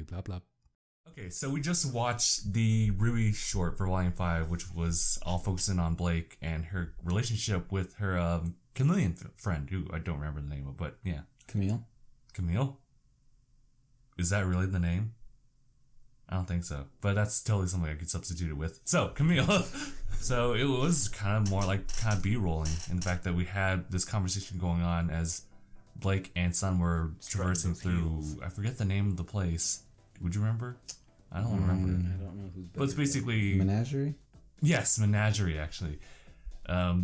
Blah blah blah. Okay, so we just watched the RWBY short for Volume 5, which was all focusing on Blake and her relationship with her chameleon friend, who I don't remember the name of, but yeah. Camille? Is that really the name? I don't think so, but that's totally something I could substitute it with. So, Camille. So it was kind of more like kind of B-rolling in the fact that we had this conversation going on as Blake and Sun were traversing through, I forget the name of the place. Would you remember? I don't remember. I don't know who's better. But it's basically... Menagerie? Yes, Menagerie, actually.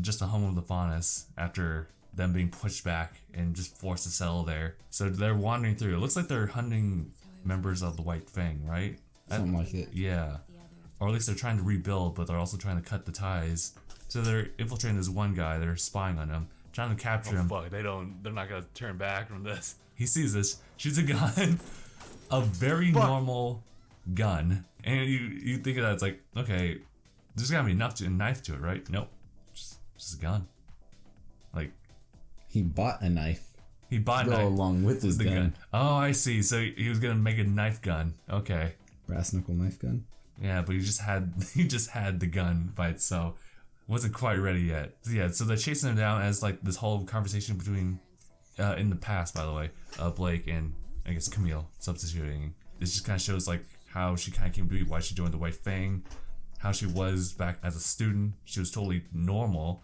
Just the home of the Faunus after them being pushed back and just forced to settle there. So they're wandering through. It looks like they're hunting members of the White Fang, right? Something like it. Yeah. Or at least they're trying to rebuild, but they're also trying to cut the ties. So they're infiltrating this one guy. They're spying on him, trying to capture him. Fuck, they're not gonna turn back from this. He sees this, shoots a gun, a very normal gun, and you think of that, it's like, okay, there's gotta be a knife to it, right? Nope, just a gun. Like, he bought a knife. He bought a knife along with his gun. Oh, I see. So he was gonna make a knife gun. Okay. Brass knuckle knife gun. Yeah, but he just had the gun by itself. Wasn't quite ready yet. So yeah, so they're chasing him down as like this whole conversation between, in the past, by the way, Blake and I guess Camille substituting. It just kind of shows like how she kind of came to be, why she joined the White Fang, how she was back as a student. She was totally normal,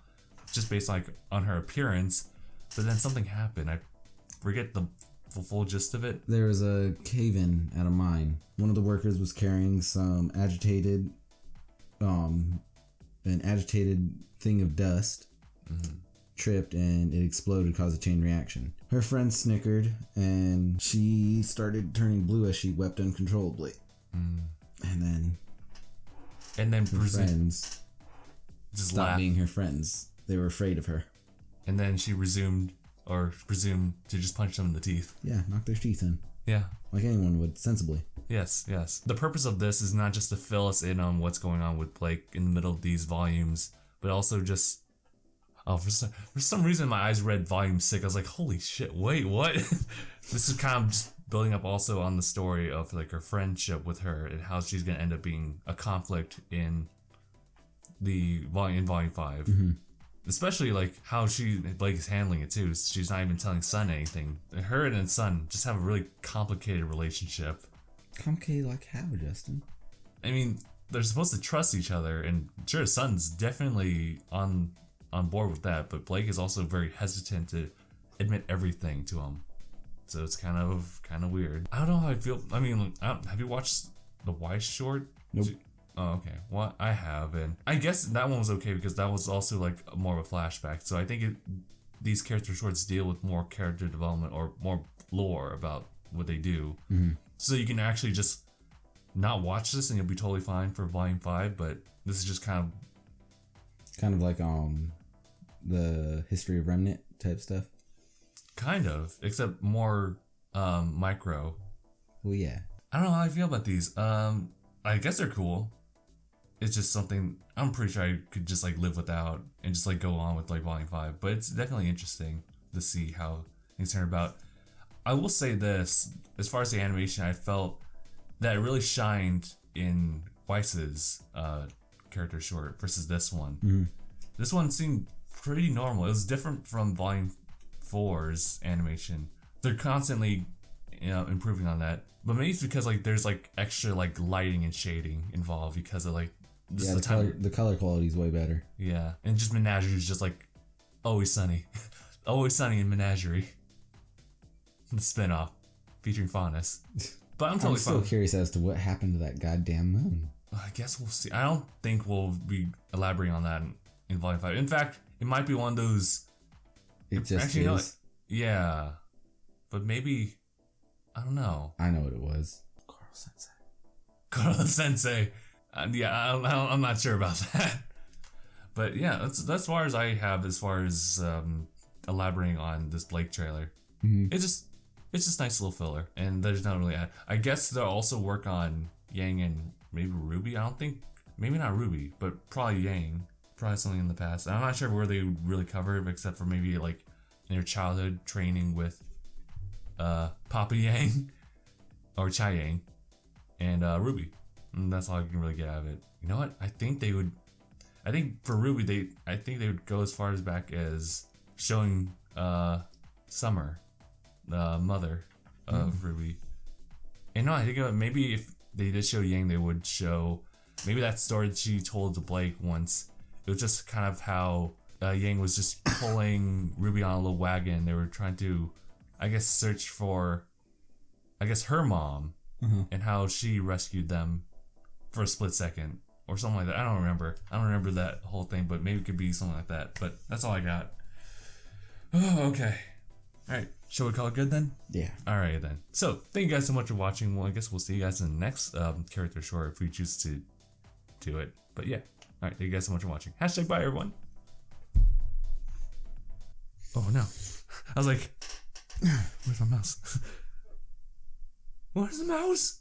just based like on her appearance. But then something happened. I forget the full gist of it. There was a cave-in at a mine. One of the workers was carrying some an agitated thing of dust, tripped, and it exploded, caused a chain reaction. Her friend snickered, and she started turning blue as she wept uncontrollably. And then her friends just stopped being her friends. They were afraid of her. And then she presumed to just punch them in the teeth. Yeah, knock their teeth in. Yeah. Like anyone would, sensibly. Yes. The purpose of this is not just to fill us in on what's going on with Blake in the middle of these volumes, but also just... Oh, for some reason my eyes read volume 6. I was like, holy shit, wait, what? This is kind of just building up also on the story of like her friendship with her and how she's going to end up being a conflict in volume 5. Especially like how Blake is handling it too. She's not even telling Sun anything. Her and Sun just have a really complicated relationship. Complicated like how, Justin? I mean, they're supposed to trust each other, and sure, Sun's definitely on board with that, but Blake is also very hesitant to admit everything to him. So it's kind of weird. I don't know how I feel. I mean, have you watched the Y short? Nope. Oh, okay. Well, I have, and I guess that one was okay because that was also like more of a flashback. So I think these character shorts deal with more character development or more lore about what they do. So you can actually just not watch this and you'll be totally fine for volume 5. But this is just kind of like the history of Remnant type stuff. Kind of, except more micro. Well, yeah. I don't know how I feel about these. I guess they're cool. It's just something I'm pretty sure I could just like live without and just like go on with like volume 5. But it's definitely interesting to see how things turn about. I will say this, as far as the animation, I felt that it really shined in Weiss's character short versus this one. This one seemed pretty normal. It was different from volume 4's animation. They're constantly improving on that, but maybe it's because like there's like extra like lighting and shading involved because of like the color quality is way better. Yeah, and just Menagerie is just like Always Sunny. Always Sunny in Menagerie, the spinoff featuring Faunus. But I'm still curious as to what happened to that goddamn moon. I guess we'll see. I don't think we'll be elaborating on that in volume 5. In fact, it might be one of those. It just actually, is. Yeah, but maybe. I don't know. I know what it was. Carl Sensei. Yeah, I'm not sure about that. But yeah, that's as far as I have as far as elaborating on this Blake trailer. It's just nice little filler, and there's not really. I guess they'll also work on Yang and maybe RWBY. I don't think, maybe not RWBY, but probably Yang. Probably something in the past. I'm not sure where they really cover it, except for maybe like in their childhood training with Papa Yang or Chai Yang. and RWBY. And that's all I can really get out of it. You know what? I think for RWBY, I think they would go as far as back as showing Summer, the mother of RWBY. And no, I think maybe if they did show Yang, they would show maybe that story that she told to Blake once. It was just kind of how Yang was just pulling RWBY on a little wagon. They were trying to, I guess, search for, I guess, her mom and how she rescued them for a split second or something like that. I don't remember that whole thing, but maybe it could be something like that. But that's all I got. Oh, okay. All right. Shall we call it good then? Yeah. All right then. So thank you guys so much for watching. Well, I guess we'll see you guys in the next character short if we choose to do it. But yeah. All right. Thank you guys so much for watching. # bye everyone. Oh no. I was like, where's my mouse? Where's the mouse?